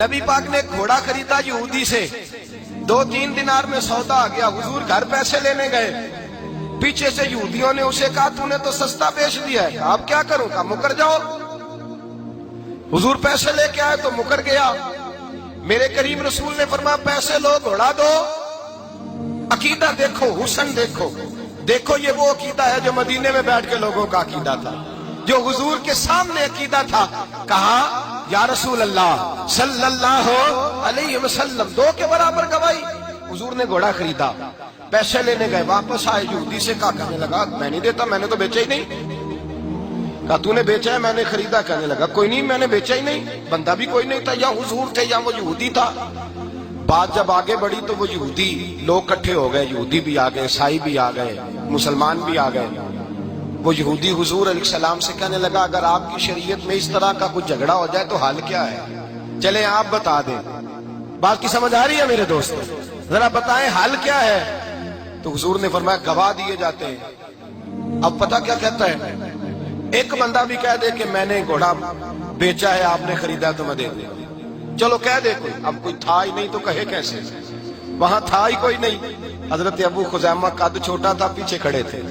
نبی پاک نے ایک گھوڑا خریدا یہودی سے، 2-3 دینار میں سودا آ گیا۔ حضور گھر پیسے لینے گئے، پیچھے سے یہودیوں نے اسے کہا تو نے تو سستا بیچ دیا ہے، اب کیا کروں؟ کہا مکر جاؤ۔ حضور پیسے لے کے آئے تو مکر گیا۔ میرے کریم رسول نے فرمایا پیسے لو، گھوڑا دو، عقیدہ دیکھو، حسن دیکھو۔ دیکھو یہ وہ عقیدہ ہے جو مدینے میں بیٹھ کے لوگوں کا عقیدہ تھا، جو حضور کے سامنے عقیدہ تھا۔ کہا یا رسول اللہ صلی اللہ علیہ وسلم، 2 کے برابر گواہی۔ حضور نے گھوڑا خریدا، پیسے لینے گئے، واپس آئے، یہودی سے کہا، کہنے لگا میں نہیں دیتا، میں نے تو بیچا ہی نہیں۔ کہا تو نے بیچا ہے؟ میں نے خریدا۔ کہنے لگا کوئی نہیں، میں نے بیچا ہی نہیں، بندہ بھی کوئی نہیں تھا، یا حضور تھے یا وہ یہودی تھا۔ بات جب آگے بڑھی تو وہ یہودی لوگ کٹھے ہو گئے، یہودی بھی آ گئے، عیسائی بھی آ گئے، مسلمان بھی آ گئے۔ وہ یہودی حضور علیہ السلام سے کہنے لگا اگر آپ کی شریعت میں اس طرح کا کچھ جھگڑا ہو جائے تو حال کیا ہے؟ چلیں آپ بتا دیں۔ بات کی سمجھ آ رہی ہے میرے دوستو؟ ذرا بتائیں حال کیا ہے؟ تو حضور نے فرمایا گواہ دیے جاتے ہیں۔ اب پتہ کیا کہتا ہے؟ ایک بندہ بھی کہہ دے کہ میں نے گھوڑا بیچا ہے، آپ نے خریدا تو میں دے دوں۔ چلو کہہ دے کوئی، اب کوئی تھا ہی نہیں تو کہے کیسے؟ وہاں تھا ہی کوئی نہیں۔ حضرت ابو خزیمہ قد چھوٹا تھا، پیچھے کھڑے تھے۔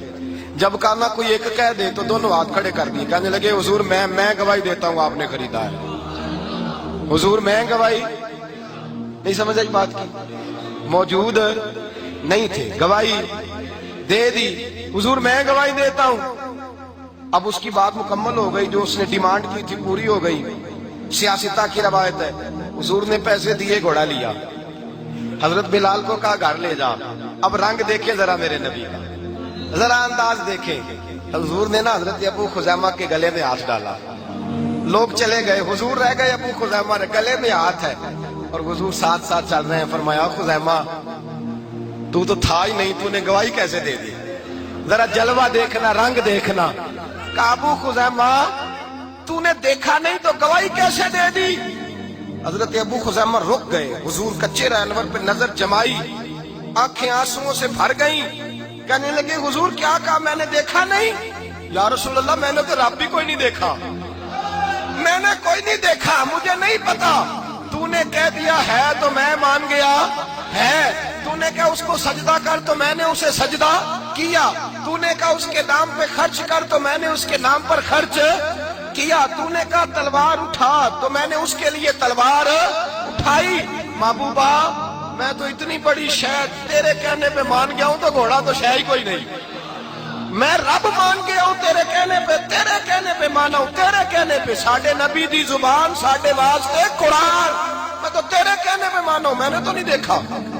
جب کہا نہ کوئی ایک کہہ دے تو دونوں ہاتھ کھڑے کر دیے، کہنے لگے حضور میں گواہی دیتا ہوں آپ نے خریدا ہے۔ حضور میں گواہی نہیں سمجھ آئی بات کی؟ موجود نہیں تھے، گواہی دے دی۔ حضور میں گواہی دیتا ہوں۔ اب اس کی بات مکمل ہو گئی، جو اس نے ڈیمانڈ کی تھی پوری ہو گئی۔ سیاستہ کی روایت ہے، حضور نے پیسے دیے، گھوڑا لیا، حضرت بلال کو کہا گھر لے جا۔ اب رنگ دیکھے ذرا میرے نبی کا، ذرا انداز دیکھیں۔ حضور نے نا حضرت ابو خزیمہ کے گلے میں ہاتھ ڈالا، لوگ چلے گئے، حضور رہ گئے، ابو خزیمہ گلے میں ہاتھ ہے اور حضور ساتھ ساتھ چل رہے ہیں۔ فرمایا خزیمہ تو تھا ہی نہیں، تو نے گواہی کیسے دے دی؟ ذرا جلوہ دیکھنا، رنگ دیکھنا۔ کہا ابو خزیمہ تو نے دیکھا نہیں تو گواہی کیسے دے دی؟ حضرت ابو خزیمہ رک گئے، حضور کا چہرہ انور پہ نظر جمائی، آنکھیں آنسوؤں سے بھر گئیں۔ کہنے لگے حضور کیا کہا؟ میں نے دیکھا نہیں۔ یا رسول اللہ میں نے تو رب بھی کوئی نہیں دیکھا، میں نے کوئی نہیں دیکھا، مجھے نہیں پتا۔ تو نے کہہ دیا ہے تو میں مان گیا ہے، تو نے کہا اس کو سجدہ کر تو میں نے اسے سجدہ کیا، تو نے کہا اس کے نام پہ خرچ کر تو میں نے اس کے نام پر خرچ کیا، تو نے کہا تلوار اٹھا تو میں نے اس کے لیے تلوار اٹھائی۔ محبوبہ میں تو اتنی بڑی شے تیرے کہنے پہ مان گیا ہوں، تو گھوڑا تو شے ہی کوئی نہیں۔ میں رب مان گیا ہوں تیرے کہنے پہ مانا ہوں، تیرے کہنے پہ ساڈے نبی دی زبان، ساڈے واسطے قرآن، میں تو تیرے کہنے پہ مانا ہوں، میں نے تو نہیں دیکھا،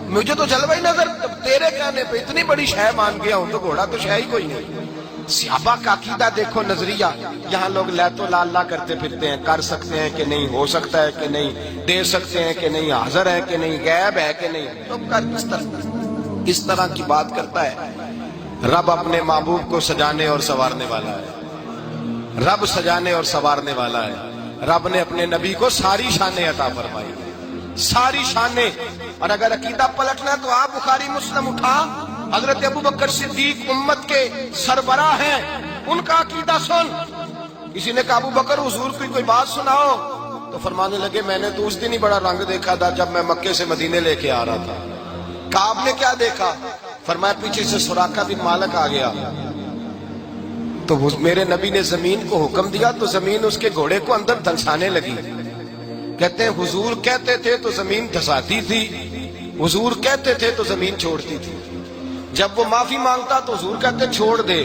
مجھے تو جلوہ ہی نظر، تیرے کہنے پہ اتنی بڑی شے مان گیا ہوں تو گھوڑا تو شے ہی کوئی نہیں۔ صحابہ کا عقیدہ دیکھو، نظریہ۔ یہاں لوگ لیت و لا کرتے پھرتے ہیں، کر سکتے ہیں کہ نہیں، ہو سکتا ہے کہ نہیں، دے سکتے ہیں کہ نہیں، حاضر ہے کہ نہیں، غیب ہے کہ نہیں، تو کس طرح کی بات کرتا ہے۔ رب اپنے محبوب کو سجانے اور سنوارنے والا ہے، رب سجانے اور سنوارنے والا ہے۔ رب نے اپنے نبی کو ساری شانیں عطا فرمائی، ساری شانیں۔ اور اگر عقیدہ پلٹنا ہے تو آپ بخاری مسلم اٹھا، حضرت ابو بکر صدیق امت کے سربراہ ہیں، ان کا عقیدہ سن۔ کسی نے کہا ابو بکر حضور کی کوئی بات سناؤ، تو فرمانے لگے میں نے تو اس دن ہی بڑا رنگ دیکھا تھا جب میں مکے سے مدینے لے کے آ رہا تھا۔ کہا آپ نے کیا دیکھا؟ فرمایا پیچھے سے سراقہ بن مالک آ گیا، تو میرے نبی نے زمین کو حکم دیا تو زمین اس کے گھوڑے کو اندر دھنسانے لگی۔ کہتے ہیں حضور کہتے تھے تو زمین دھساتی تھی، حضور کہتے تھے تو زمین چھوڑتی تھی۔ جب وہ معافی مانگتا تو حضور کہتے چھوڑ دے،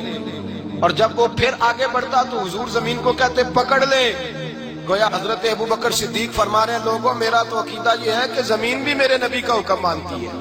اور جب وہ پھر آگے بڑھتا تو حضور زمین کو کہتے پکڑ لے۔ گویا حضرت ابو بکر صدیق فرما رہے ہیں لوگوں میرا تو عقیدہ یہ ہے کہ زمین بھی میرے نبی کا حکم مانتی ہے۔